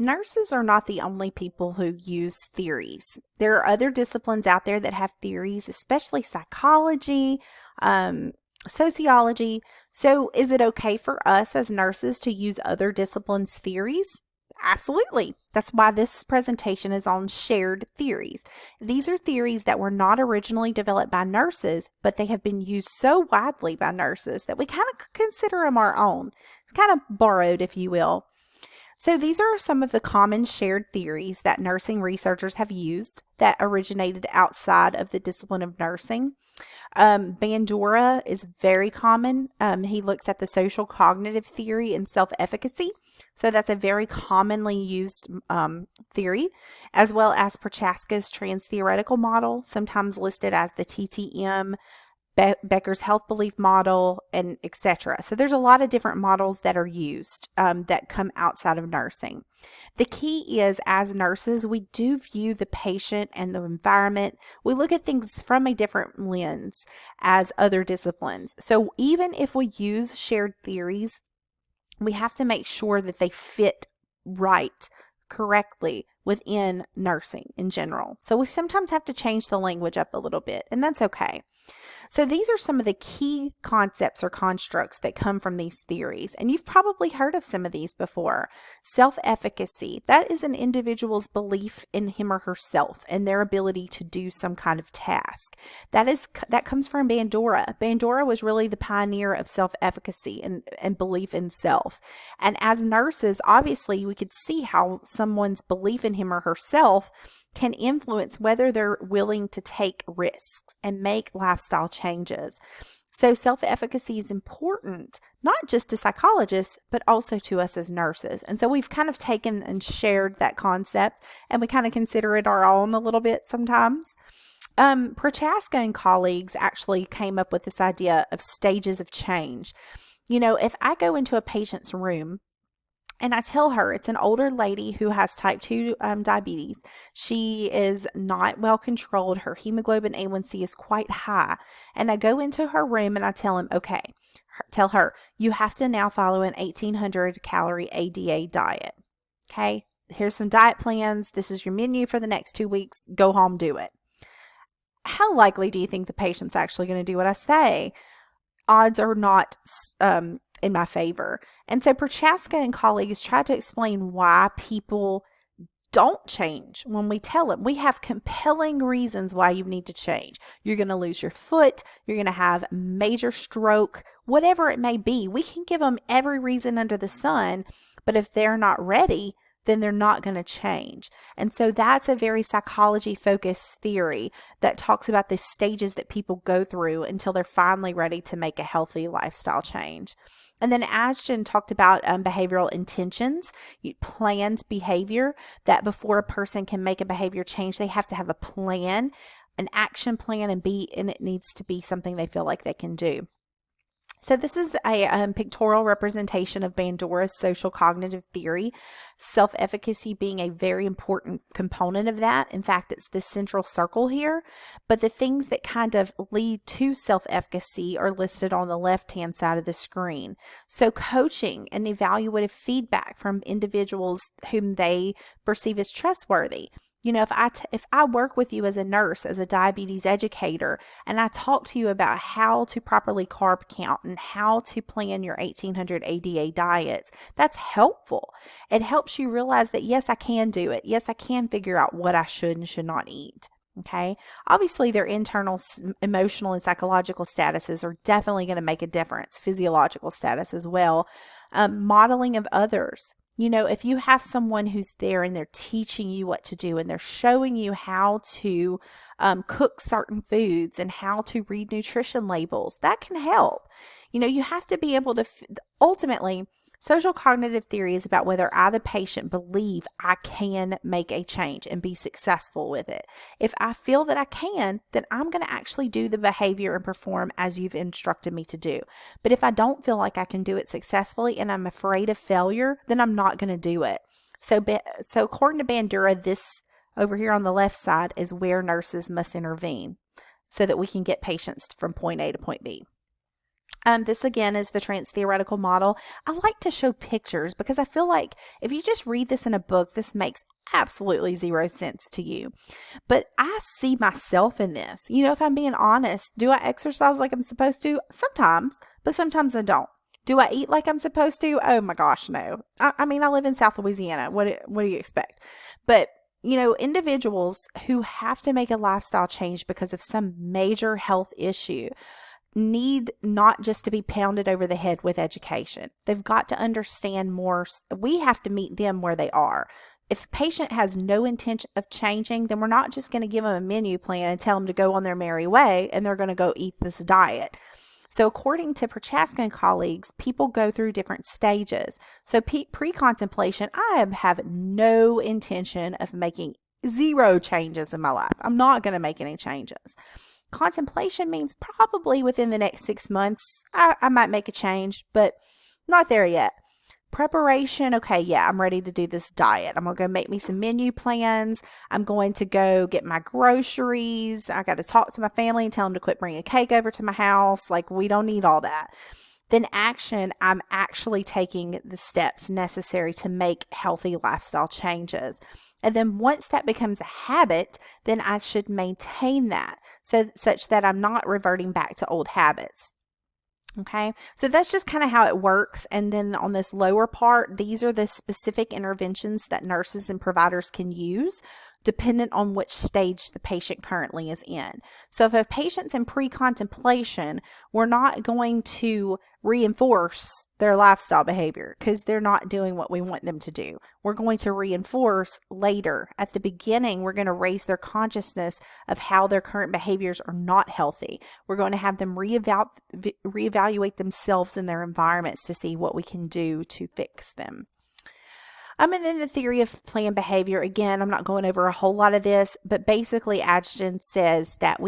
Nurses are not the only people who use theories. There are other disciplines out there that have theories, especially psychology, sociology. So, is it okay for us as nurses to use other disciplines' theories? Absolutely. That's why this presentation is on shared theories. These are theories that were not originally developed by nurses, but they have been used so widely by nurses that we kind of consider them our own. It's kind of borrowed, if you will. So these are some of the common shared theories that nursing researchers have used that originated outside of the discipline of nursing. Bandura is very common. He looks at the social cognitive theory and self-efficacy. So that's a very commonly used theory, as well as Prochaska's Transtheoretical Model, sometimes listed as the TTM, Becker's health belief model, and etc. So there's a lot of different models that are used that come outside of nursing. The key is, as nurses, we do view the patient and the environment. We look at things from a different lens as other disciplines. So even if we use shared theories, we have to make sure that they fit right, correctly within nursing in general. So we sometimes have to change the language up a little bit, and that's okay. So these are some of the key concepts or constructs that come from these theories, and you've probably heard of some of these before. Self-efficacy, that is an individual's belief in him or herself and their ability to do some kind of task. That comes from Bandura. Bandura was really the pioneer of self-efficacy and belief in self. And as nurses, obviously, we could see how someone's belief in him or herself can influence whether they're willing to take risks and make lifestyle changes. So self-efficacy is important, not just to psychologists, but also to us as nurses. And so we've kind of taken and shared that concept, and we kind of consider it our own a little bit sometimes. Prochaska and colleagues actually came up with this idea of stages of change. If I go into a patient's room, and I tell her it's an older lady who has type 2 diabetes. She is not well controlled. Her hemoglobin A1C is quite high. And I go into her room and I tell her, you have to now follow an 1800 calorie ADA diet. Okay, here's some diet plans. This is your menu for the next 2 weeks. Go home, do it. How likely do you think the patient's actually going to do what I say? Odds are not in my favor. And so Prochaska and colleagues tried to explain why people don't change when we tell them. We have compelling reasons why you need to change. You're going to lose your foot. You're going to have major stroke, whatever it may be. We can give them every reason under the sun, but if they're not ready, then they're not going to change. And so that's a very psychology-focused theory that talks about the stages that people go through until they're finally ready to make a healthy lifestyle change. And then Ajzen talked about behavioral intentions, planned behavior, that before a person can make a behavior change, they have to have a plan, an action plan, and it needs to be something they feel like they can do. So this is a pictorial representation of Bandura's social cognitive theory, self-efficacy being a very important component of that. In fact, it's the central circle here, but the things that kind of lead to self-efficacy are listed on the left-hand side of the screen. So coaching and evaluative feedback from individuals whom they perceive as trustworthy. If I work with you as a nurse, as a diabetes educator, and I talk to you about how to properly carb count and how to plan your 1800 ADA diets, that's helpful. It helps you realize that, yes, I can do it. Yes, I can figure out what I should and should not eat. Okay. Obviously, their internal emotional and psychological statuses are definitely going to make a difference, physiological status as well. Modeling of others. If you have someone who's there and they're teaching you what to do and they're showing you how to cook certain foods and how to read nutrition labels, that can help. You have to be able to, ultimately, social cognitive theory is about whether I, the patient, believe I can make a change and be successful with it. If I feel that I can, then I'm going to actually do the behavior and perform as you've instructed me to do. But if I don't feel like I can do it successfully and I'm afraid of failure, then I'm not going to do it. So according to Bandura, this over here on the left side is where nurses must intervene so that we can get patients from point A to point B. This again is the Transtheoretical Model. I like to show pictures because I feel like if you just read this in a book, this makes absolutely zero sense to you. But I see myself in this. If I'm being honest, do I exercise like I'm supposed to? Sometimes, but sometimes I don't. Do I eat like I'm supposed to? Oh my gosh, no. I mean, I live in South Louisiana. What do you expect? But individuals who have to make a lifestyle change because of some major health issue need not just to be pounded over the head with education. They've got to understand more. We have to meet them where they are. If a patient has no intention of changing, then we're not just going to give them a menu plan and tell them to go on their merry way and they're going to go eat this diet. So according to Prochaska and colleagues, people go through different stages. So pre-contemplation, I have no intention of making zero changes in my life. I'm not going to make any changes. Contemplation means probably within the next 6 months, I might make a change, but not there yet. Preparation, okay, yeah, I'm ready to do this diet. I'm going to go make me some menu plans. I'm going to go get my groceries. I got to talk to my family and tell them to quit bringing cake over to my house. Like, we don't need all that. Then action, I'm actually taking the steps necessary to make healthy lifestyle changes. And then once that becomes a habit, then I should maintain that such that I'm not reverting back to old habits. Okay, so that's just kind of how it works. And then on this lower part, these are the specific interventions that nurses and providers can use dependent on which stage the patient currently is in. So if a patient's in pre-contemplation, we're not going to reinforce their lifestyle behavior because they're not doing what we want them to do. We're going to reinforce later. At the beginning, we're going to raise their consciousness of how their current behaviors are not healthy. We're going to have them reevaluate themselves in their environments to see what we can do to fix them. And then the theory of planned behavior, again, I'm not going over a whole lot of this, but basically Ajzen says that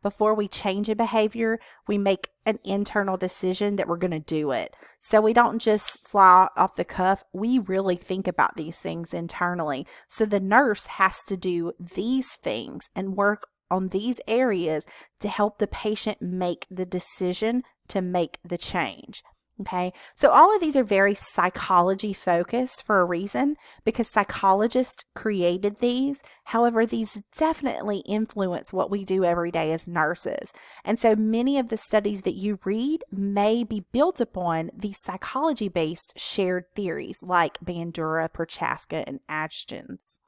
before we change a behavior, we make an internal decision that we're going to do it. So we don't just fly off the cuff. We really think about these things internally. So the nurse has to do these things and work on these areas to help the patient make the decision to make the change. Okay, so all of these are very psychology focused for a reason because psychologists created these. However, these definitely influence what we do every day as nurses. And so many of the studies that you read may be built upon these psychology-based shared theories like Bandura, Prochaska, and Ajzen's.